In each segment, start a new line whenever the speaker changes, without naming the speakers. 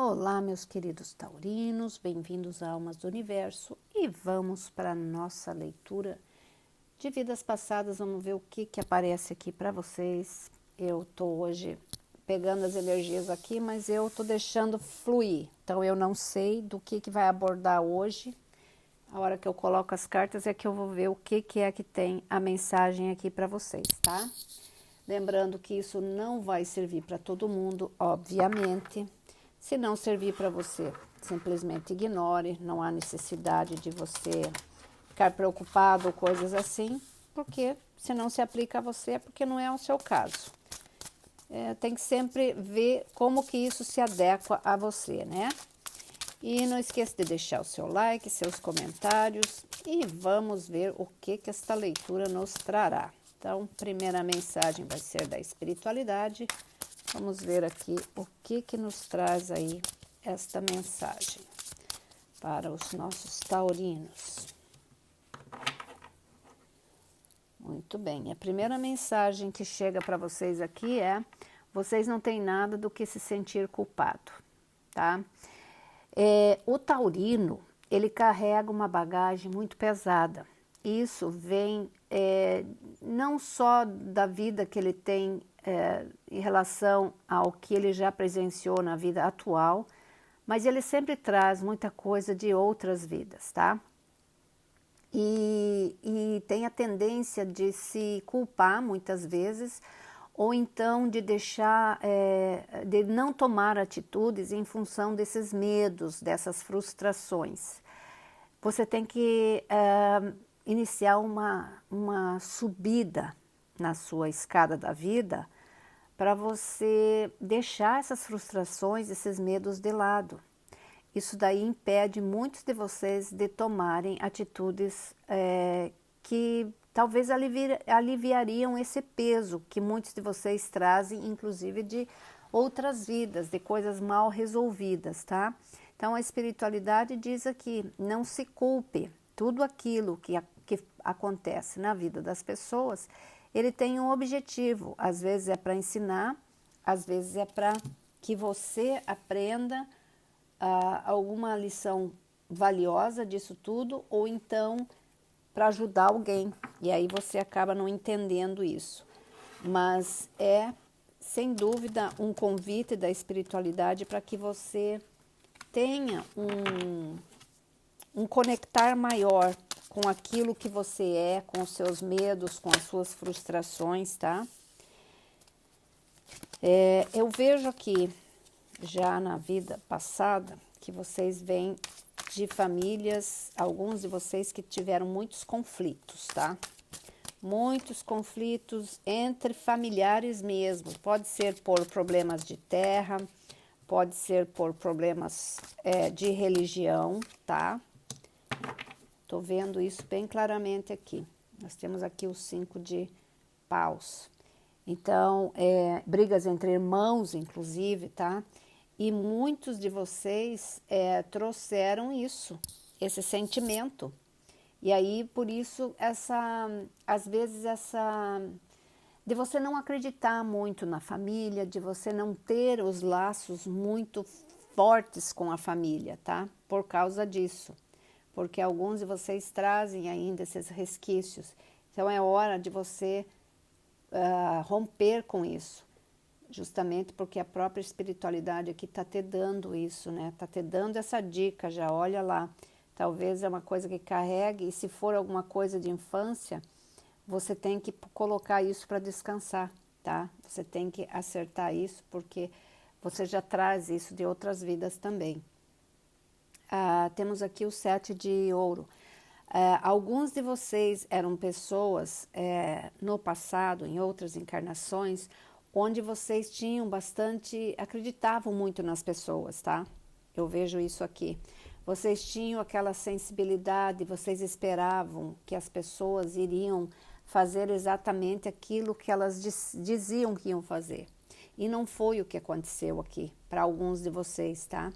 Olá, meus queridos taurinos, bem-vindos a Almas do Universo e vamos para a nossa leitura de vidas passadas. Vamos ver o que aparece aqui para vocês. Eu estou hoje pegando as energias aqui, mas eu estou deixando fluir, então eu não sei do que vai abordar hoje. A hora que eu coloco as cartas é que eu vou ver o que é que tem a mensagem aqui para vocês, tá? Lembrando que isso não vai servir para todo mundo, obviamente. Se não servir para você, simplesmente ignore, não há necessidade de você ficar preocupado ou coisas assim, porque se não se aplica a você é porque não é o seu caso. Tem que sempre ver como que isso se adequa a você, né? E não esqueça de deixar o seu like, seus comentários e vamos ver o que esta leitura nos trará. Então, primeira mensagem vai ser da espiritualidade. Vamos ver aqui o que nos traz aí esta mensagem para os nossos taurinos. Muito bem, a primeira mensagem que chega para vocês aqui é: vocês não têm nada do que se sentir culpado, tá? O taurino, ele carrega uma bagagem muito pesada. Isso vem não só da vida que ele tem em relação ao que ele já presenciou na vida atual, mas ele sempre traz muita coisa de outras vidas, tá? E tem a tendência de se culpar muitas vezes, ou então de deixar, de não tomar atitudes em função desses medos, dessas frustrações. Você tem que iniciar uma subida na sua escada da vida para você deixar essas frustrações, esses medos de lado. Isso daí impede muitos de vocês de tomarem atitudes que talvez aliviariam esse peso que muitos de vocês trazem, inclusive de outras vidas, de coisas mal resolvidas, tá? Então a espiritualidade diz aqui: não se culpe. Tudo aquilo que acontece na vida das pessoas, ele tem um objetivo. Às vezes é para ensinar, às vezes é para que você aprenda alguma lição valiosa disso tudo, ou então para ajudar alguém, e aí você acaba não entendendo isso. Mas é, sem dúvida, um convite da espiritualidade para que você tenha um conectar maior com aquilo que você é, com os seus medos, com as suas frustrações, tá? Eu vejo aqui, já na vida passada, que vocês vêm de famílias, alguns de vocês que tiveram muitos conflitos, tá? Muitos conflitos entre familiares mesmo. Pode ser por problemas de terra, pode ser por problemas de religião, tá? Tô vendo isso bem claramente aqui. Nós temos aqui o 5 de paus. Então, brigas entre irmãos, inclusive, tá? E muitos de vocês trouxeram isso, esse sentimento. E aí, por isso, às vezes, de você não acreditar muito na família, de você não ter os laços muito fortes com a família, tá? Por causa disso. Porque alguns de vocês trazem ainda esses resquícios. Então, é hora de você romper com isso. Justamente porque a própria espiritualidade aqui está te dando isso, né? Está te dando essa dica já, olha lá. Talvez é uma coisa que carregue, e se for alguma coisa de infância, você tem que colocar isso para descansar, tá? Você tem que acertar isso, porque você já traz isso de outras vidas também. Temos aqui o 7 de ouro. Alguns de vocês eram pessoas no passado, em outras encarnações, onde vocês tinham acreditavam muito nas pessoas, tá? Eu vejo isso aqui. Vocês tinham aquela sensibilidade, vocês esperavam que as pessoas iriam fazer exatamente aquilo que elas diziam que iam fazer. E não foi o que aconteceu aqui para alguns de vocês, tá?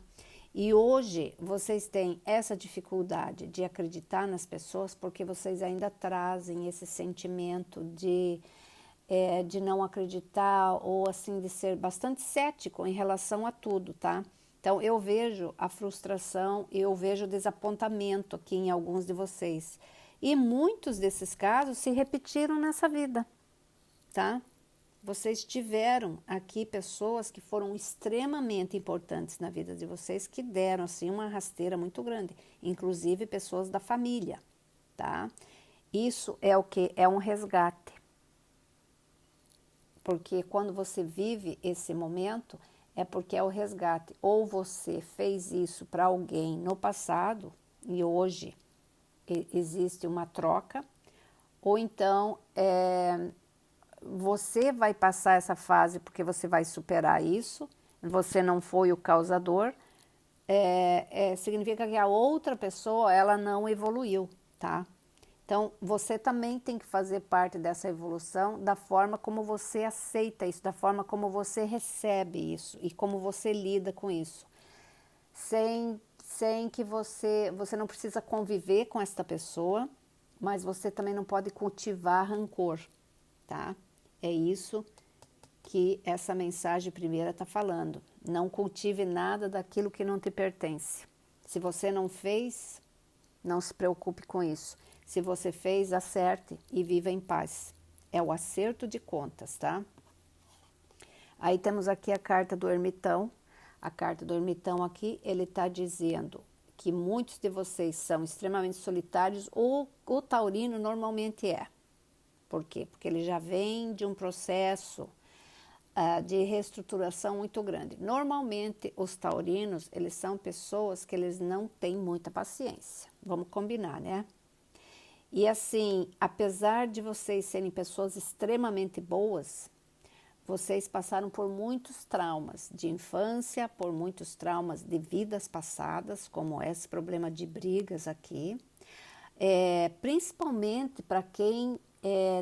E hoje vocês têm essa dificuldade de acreditar nas pessoas porque vocês ainda trazem esse sentimento de não acreditar, ou assim, de ser bastante cético em relação a tudo, tá? Então, eu vejo a frustração, eu vejo o desapontamento aqui em alguns de vocês. E muitos desses casos se repetiram nessa vida, tá? Vocês tiveram aqui pessoas que foram extremamente importantes na vida de vocês, que deram, assim, uma rasteira muito grande. Inclusive, pessoas da família, tá? Isso é o que? É um resgate. Porque quando você vive esse momento, é porque é o resgate. Ou você fez isso para alguém no passado e hoje existe uma troca, ou então você vai passar essa fase porque você vai superar isso, você não foi o causador, significa que a outra pessoa ela não evoluiu, tá? Então, você também tem que fazer parte dessa evolução da forma como você aceita isso, da forma como você recebe isso e como você lida com isso. Sem que você não precisa conviver com esta pessoa, mas você também não pode cultivar rancor, tá? É isso que essa mensagem primeira está falando. Não cultive nada daquilo que não te pertence. Se você não fez, não se preocupe com isso. Se você fez, acerte e viva em paz. É o acerto de contas, tá? Aí temos aqui a carta do ermitão. A carta do ermitão aqui, ele está dizendo que muitos de vocês são extremamente solitários, ou o taurino normalmente é. Por quê? Porque ele já vem de um processo de reestruturação muito grande. Normalmente, os taurinos, eles são pessoas que eles não têm muita paciência. Vamos combinar, né? E assim, apesar de vocês serem pessoas extremamente boas, vocês passaram por muitos traumas de infância, por muitos traumas de vidas passadas, como esse problema de brigas aqui, principalmente para quem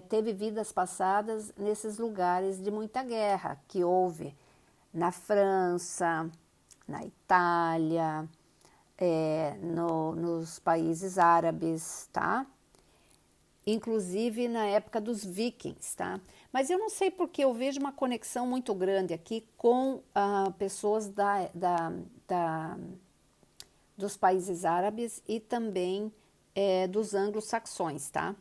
teve vidas passadas nesses lugares de muita guerra, que houve na França, na Itália, nos países árabes, tá? Inclusive na época dos vikings, tá? Mas eu não sei porque eu vejo uma conexão muito grande aqui com pessoas dos países árabes e também dos anglo-saxões, tá?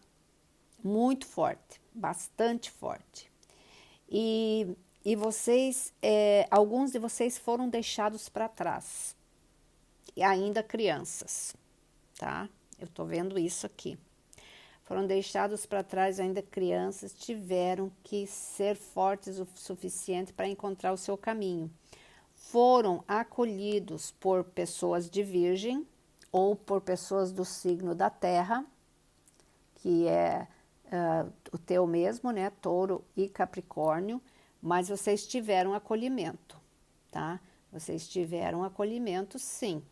Muito forte, bastante forte. E vocês, alguns de vocês foram deixados para trás, e ainda crianças, tá? Eu tô vendo isso aqui. Foram deixados para trás ainda crianças, tiveram que ser fortes o suficiente para encontrar o seu caminho. Foram acolhidos por pessoas de Virgem ou por pessoas do signo da Terra, que é o teu mesmo, né? Touro e Capricórnio, mas vocês tiveram acolhimento, tá? Vocês tiveram acolhimento, sim.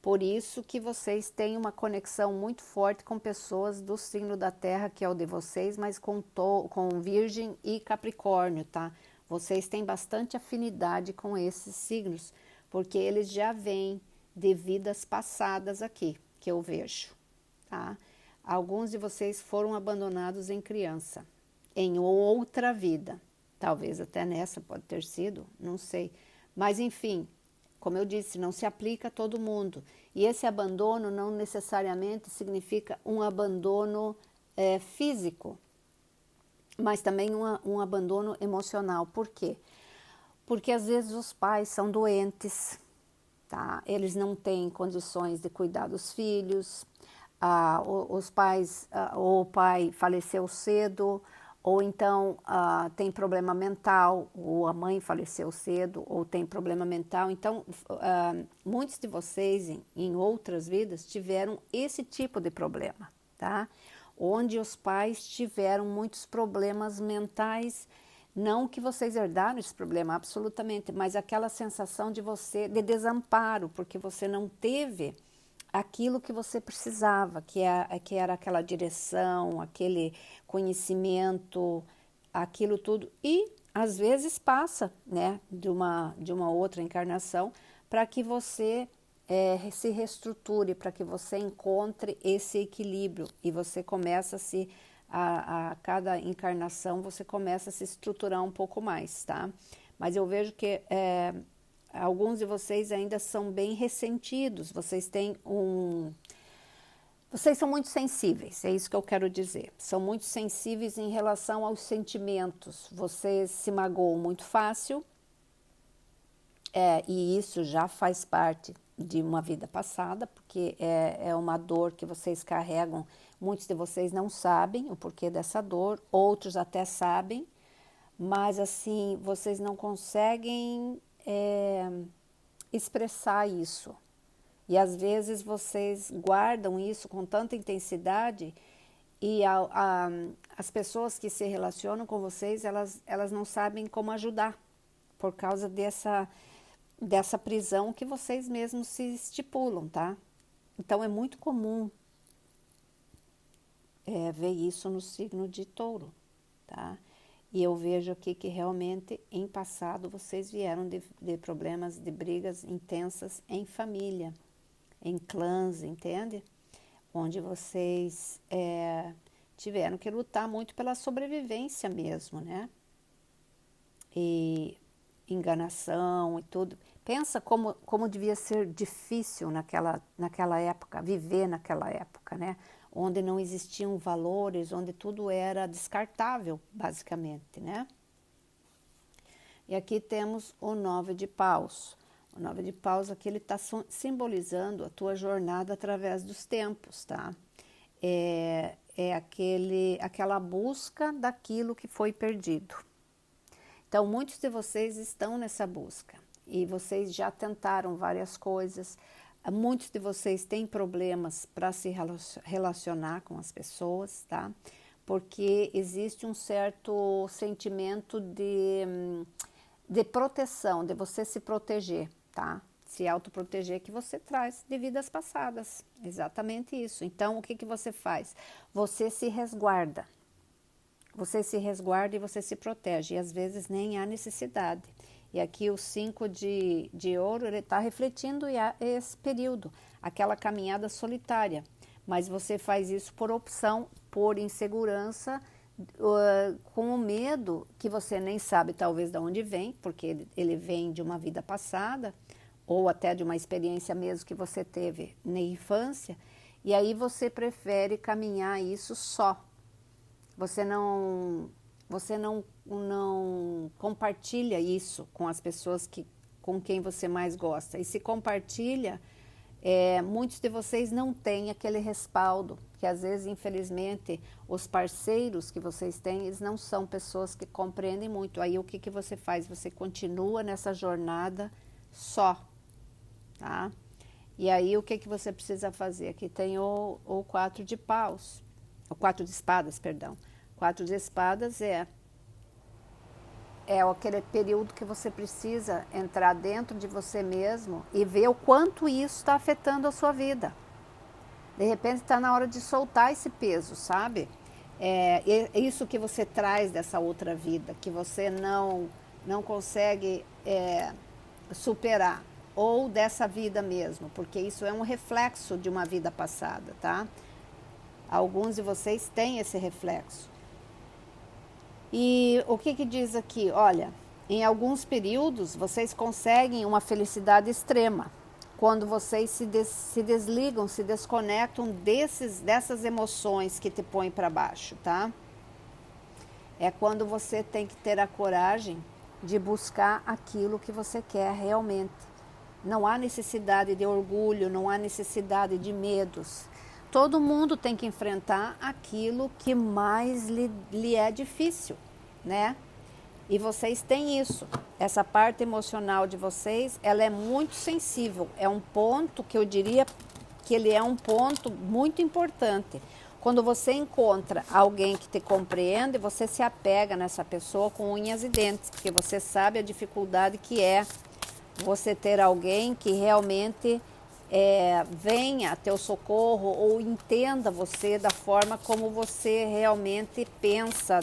Por isso que vocês têm uma conexão muito forte com pessoas do signo da Terra, que é o de vocês, mas com Virgem e Capricórnio, tá? Vocês têm bastante afinidade com esses signos, porque eles já vêm de vidas passadas aqui, que eu vejo, tá? Alguns de vocês foram abandonados em criança, em outra vida. Talvez até nessa pode ter sido, não sei. Mas enfim, como eu disse, não se aplica a todo mundo. E esse abandono não necessariamente significa um abandono físico, mas também um abandono emocional. Por quê? Porque às vezes os pais são doentes, tá? Eles não têm condições de cuidar dos filhos, os pais, ou o pai faleceu cedo, ou então tem problema mental, ou a mãe faleceu cedo, ou tem problema mental. Então, muitos de vocês em outras vidas tiveram esse tipo de problema, tá? Onde os pais tiveram muitos problemas mentais, não que vocês herdaram esse problema, absolutamente, mas aquela sensação de de desamparo, porque você não teve aquilo que você precisava, que era aquela direção, aquele conhecimento, aquilo tudo. E às vezes passa, né, de uma outra encarnação para que você se reestruture, para que você encontre esse equilíbrio e você começa a cada encarnação você começa a se estruturar um pouco mais, tá? Mas eu vejo que Alguns de vocês ainda são bem ressentidos, vocês são muito sensíveis, é isso que eu quero dizer. São muito sensíveis em relação aos sentimentos. Vocês se magoam muito fácil, e isso já faz parte de uma vida passada, porque é uma dor que vocês carregam. Muitos de vocês não sabem o porquê dessa dor, outros até sabem, mas assim, vocês não conseguem expressar isso. E às vezes vocês guardam isso com tanta intensidade e as pessoas que se relacionam com vocês, elas não sabem como ajudar por causa dessa prisão que vocês mesmos se estipulam, tá? Então é muito comum ver isso no signo de Touro, tá? E eu vejo aqui que realmente em passado vocês vieram de problemas, de brigas intensas em família, em clãs, entende? Onde vocês tiveram que lutar muito pela sobrevivência mesmo, né? E enganação e tudo. Pensa como devia ser difícil naquela época, viver naquela época, né? Onde não existiam valores, onde tudo era descartável, basicamente, né? E aqui temos o 9 de paus. O 9 de paus aqui ele está simbolizando a tua jornada através dos tempos, tá? É aquela busca daquilo que foi perdido. Então, muitos de vocês estão nessa busca e vocês já tentaram várias coisas. Muitos de vocês têm problemas para se relacionar com as pessoas, tá? Porque existe um certo sentimento de proteção, de você se proteger, tá? Se autoproteger que você traz de vidas passadas, exatamente isso. Então, o que você faz? Você se resguarda. Você se resguarda e você se protege, e às vezes nem há necessidade. E aqui o 5 de ouro, ele está refletindo esse período, aquela caminhada solitária. Mas você faz isso por opção, por insegurança, com o medo que você nem sabe talvez de onde vem, porque ele vem de uma vida passada, ou até de uma experiência mesmo que você teve na infância, e aí você prefere caminhar isso só. Você não compartilha isso com as pessoas com quem você mais gosta. E se compartilha, muitos de vocês não têm aquele respaldo, que às vezes, infelizmente, os parceiros que vocês têm, eles não são pessoas que compreendem muito. Aí o que você faz? Você continua nessa jornada só, tá? E aí o que você precisa fazer? Aqui tem o 4 de paus, o 4 de espadas, perdão. 4 de espadas é aquele período que você precisa entrar dentro de você mesmo e ver o quanto isso está afetando a sua vida. De repente está na hora de soltar esse peso, sabe? É isso que você traz dessa outra vida, que você não consegue superar, ou dessa vida mesmo, porque isso é um reflexo de uma vida passada, tá? Alguns de vocês têm esse reflexo. E o que diz aqui? Olha, em alguns períodos vocês conseguem uma felicidade extrema, quando vocês se desligam, se desconectam dessas emoções que te põem para baixo, tá? É quando você tem que ter a coragem de buscar aquilo que você quer realmente. Não há necessidade de orgulho, não há necessidade de medos. Todo mundo tem que enfrentar aquilo que mais lhe é difícil, né? E vocês têm isso. Essa parte emocional de vocês, ela é muito sensível. É um ponto que eu diria que ele é um ponto muito importante. Quando você encontra alguém que te compreende, você se apega nessa pessoa com unhas e dentes, porque você sabe a dificuldade que é você ter alguém que realmente venha a teu socorro ou entenda você da forma como você realmente pensa,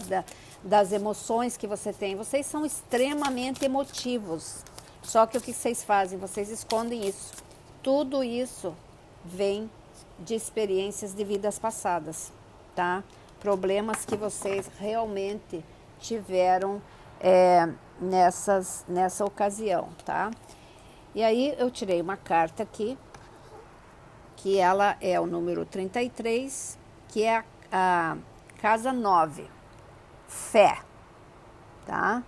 das emoções que você tem. Vocês são extremamente emotivos, só que o que vocês fazem? Vocês escondem isso. Tudo isso vem de experiências de vidas passadas, tá? Problemas que vocês realmente tiveram nessa ocasião, tá? E aí eu tirei uma carta aqui, que ela é o número 33, que é a casa 9, fé, tá?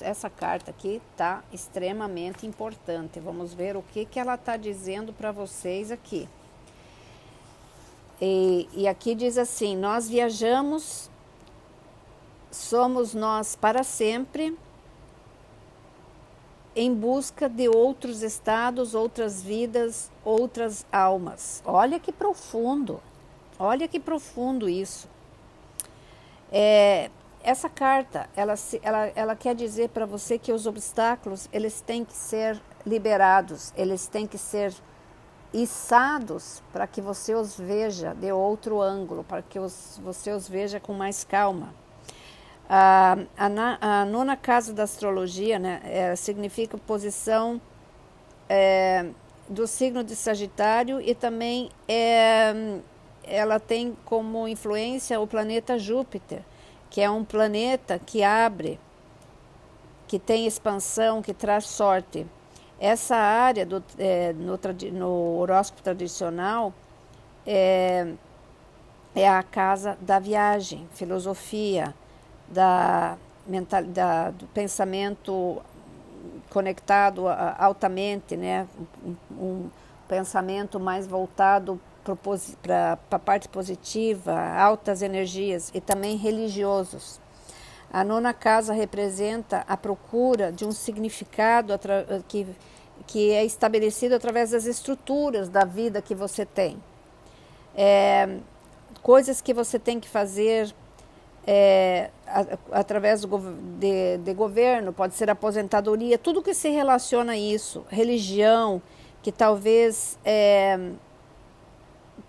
Essa carta aqui tá extremamente importante. Vamos ver o que ela tá dizendo para vocês aqui. E aqui diz assim: nós viajamos, somos nós para sempre, em busca de outros estados, outras vidas, outras almas. Olha que profundo isso. Essa carta, ela quer dizer para você que os obstáculos, eles têm que ser liberados, eles têm que ser içados para que você os veja de outro ângulo, para que você os veja com mais calma. A nona casa da astrologia, né, significa posição do signo de Sagitário, e também ela tem como influência o planeta Júpiter, que é um planeta que abre, que tem expansão, que traz sorte. Essa área no horóscopo tradicional é a casa da viagem, filosofia, do pensamento conectado altamente, né? Um pensamento mais voltado para a parte positiva, altas energias, e também religiosos. A nona casa representa a procura de um significado que é estabelecido através das estruturas da vida que você tem. Coisas que você tem que fazer através de governo, pode ser aposentadoria, tudo que se relaciona a isso, religião, que talvez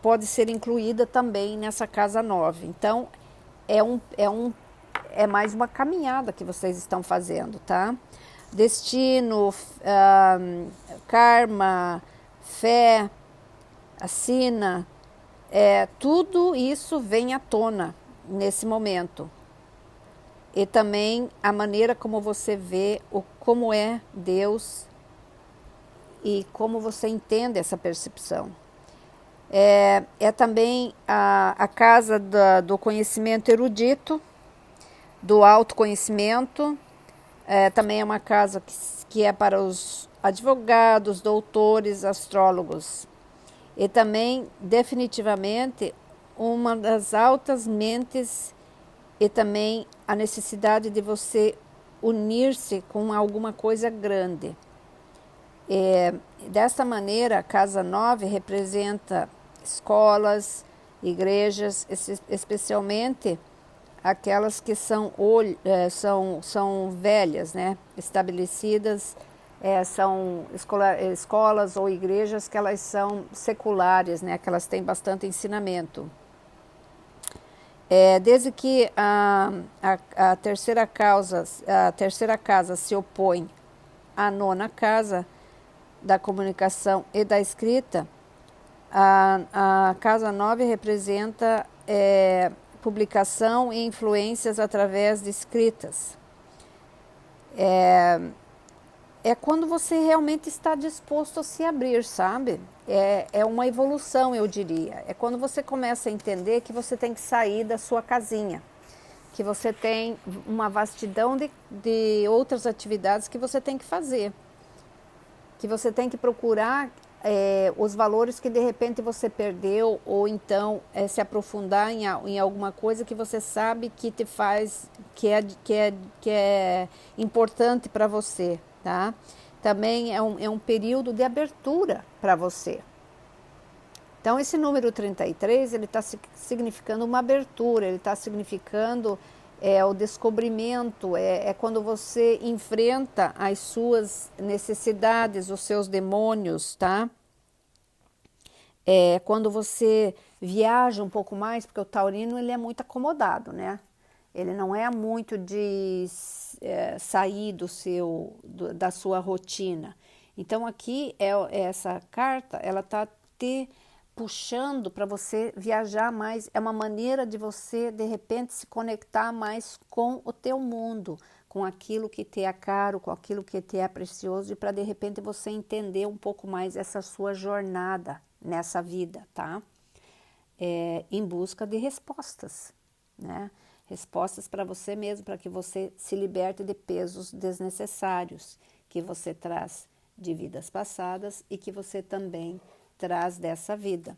pode ser incluída também nessa casa 9. Então, é mais uma caminhada que vocês estão fazendo, tá? Destino, karma, fé, a sina, tudo isso vem à tona nesse momento. E também a maneira como você vê como é Deus e como você entende essa percepção. É também a casa do conhecimento erudito, do autoconhecimento. Também é uma casa que é para os advogados, doutores, astrólogos. E também, definitivamente, uma das altas mentes, e também a necessidade de você unir-se com alguma coisa grande. Desta maneira, a casa 9 representa escolas, igrejas, especialmente aquelas que são velhas, né? Estabelecidas, são escolas ou igrejas que elas são seculares, né? Que elas têm bastante ensinamento. Desde que a terceira casa se opõe à nona casa da comunicação e da escrita, a casa 9 representa publicação e influências através de escritas. É quando você realmente está disposto a se abrir, sabe? É uma evolução, eu diria. É quando você começa a entender que você tem que sair da sua casinha, que você tem uma vastidão de outras atividades que você tem que fazer, que você tem que procurar os valores que de repente você perdeu, ou então se aprofundar em alguma coisa que você sabe que te faz, que é importante para você, tá? Também é um período de abertura para você. Então esse número 33, ele está significando uma abertura, ele está significando o descobrimento, quando você enfrenta as suas necessidades, os seus demônios, tá? Quando você viaja um pouco mais, porque o taurino, ele é muito acomodado, né? Ele não é muito de sair da sua rotina. Então aqui, essa carta, ela está te puxando para você viajar mais. É uma maneira de você, de repente, se conectar mais com o teu mundo, com aquilo que te é caro, com aquilo que te é precioso, e para de repente você entender um pouco mais essa sua jornada nessa vida, tá? Em busca de respostas, né? Respostas para você mesmo, para que você se liberte de pesos desnecessários que você traz de vidas passadas e que você também traz dessa vida.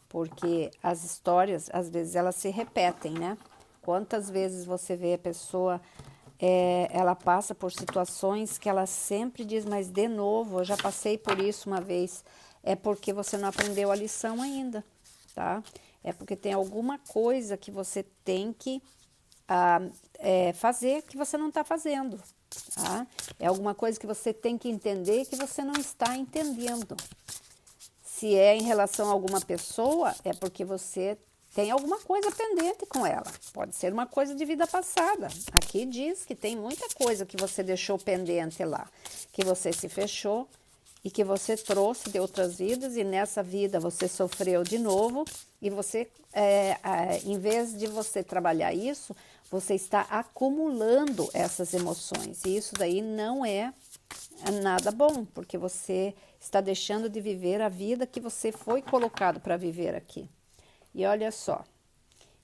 Porque as histórias, às vezes, elas se repetem, né? Quantas vezes você vê a pessoa, ela passa por situações que ela sempre diz, mas de novo, eu já passei por isso uma vez. É porque você não aprendeu a lição ainda, tá? É porque tem alguma coisa que você tem que fazer que você não está fazendo, tá? É alguma coisa que você tem que entender que você não está entendendo. Se é em relação a alguma pessoa, é porque você tem alguma coisa pendente com ela. Pode ser uma coisa de vida passada. Aqui diz que tem muita coisa que você deixou pendente lá, que você se fechou e que você trouxe de outras vidas, e nessa vida você sofreu de novo, e você, em vez de você trabalhar isso, você está acumulando essas emoções, e isso daí não é nada bom, porque você está deixando de viver a vida que você foi colocado para viver aqui. E olha só,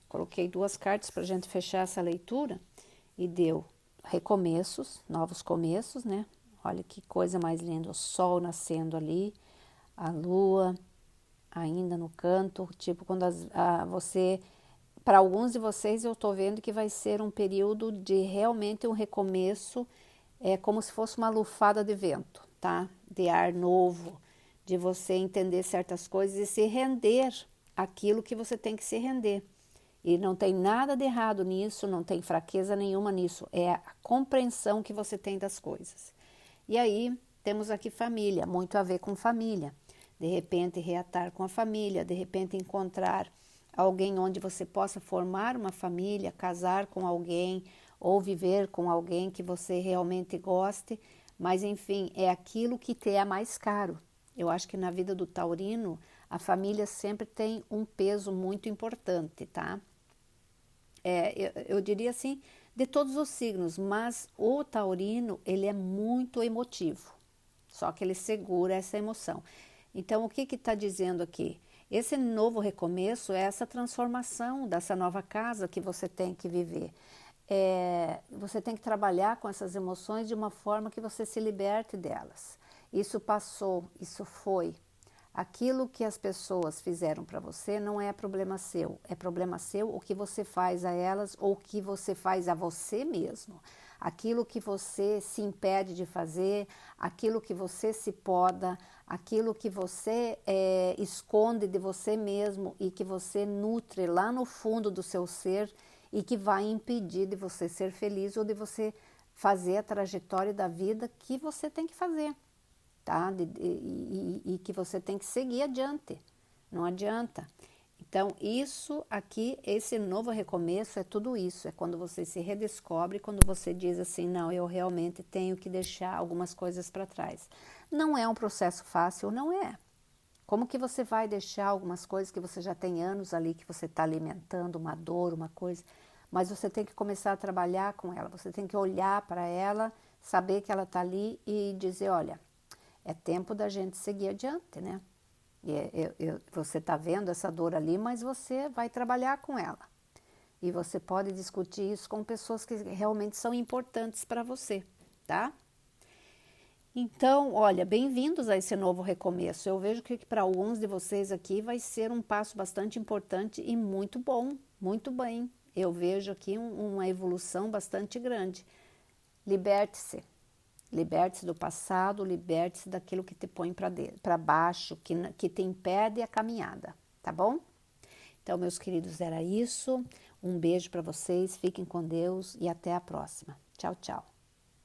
coloquei 2 cartas para a gente fechar essa leitura, e deu recomeços, novos começos, né? Olha que coisa mais linda, o sol nascendo ali, a lua ainda no canto, tipo quando você, para alguns de vocês eu tô vendo que vai ser um período de realmente um recomeço, como se fosse uma lufada de vento, tá? De ar novo, de você entender certas coisas e se render aquilo que você tem que se render. E não tem nada de errado nisso, não tem fraqueza nenhuma nisso, é a compreensão que você tem das coisas. E aí, temos aqui família, muito a ver com família. De repente, reatar com a família, de repente, encontrar alguém onde você possa formar uma família, casar com alguém ou viver com alguém que você realmente goste. Mas, enfim, é aquilo que te é mais caro. Eu acho que na vida do taurino, a família sempre tem um peso muito importante, tá? Eu diria assim, de todos os signos, mas o taurino, ele é muito emotivo, só que ele segura essa emoção. Então, o que está dizendo aqui? Esse novo recomeço é essa transformação dessa nova casa que você tem que viver. Você tem que trabalhar com essas emoções de uma forma que você se liberte delas. Isso passou, isso foi. Aquilo que as pessoas fizeram para você não é problema seu. É problema seu o que você faz a elas ou o que você faz a você mesmo. Aquilo que você se impede de fazer, aquilo que você se poda, aquilo que você esconde de você mesmo e que você nutre lá no fundo do seu ser e que vai impedir de você ser feliz ou de você fazer a trajetória da vida que você tem que fazer. Tá? E que você tem que seguir adiante, não adianta. Então, isso aqui, esse novo recomeço é tudo isso, é quando você se redescobre, quando você diz assim, não, eu realmente tenho que deixar algumas coisas para trás. Não é um processo fácil, não é. Como que você vai deixar algumas coisas que você já tem anos ali, que você está alimentando, uma dor, uma coisa, mas você tem que começar a trabalhar com ela, você tem que olhar para ela, saber que ela está ali e dizer, olha, é tempo da gente seguir adiante, né? Você está vendo essa dor ali, mas você vai trabalhar com ela. E você pode discutir isso com pessoas que realmente são importantes para você, tá? Então, olha, bem-vindos a esse novo recomeço. Eu vejo que para alguns de vocês aqui vai ser um passo bastante importante e muito bom, muito bem. Eu vejo aqui uma evolução bastante grande. Liberte-se. Liberte-se do passado, liberte-se daquilo que te põe para baixo, que te impede a caminhada, tá bom? Então, meus queridos, era isso. Um beijo para vocês, fiquem com Deus e até a próxima. Tchau, tchau.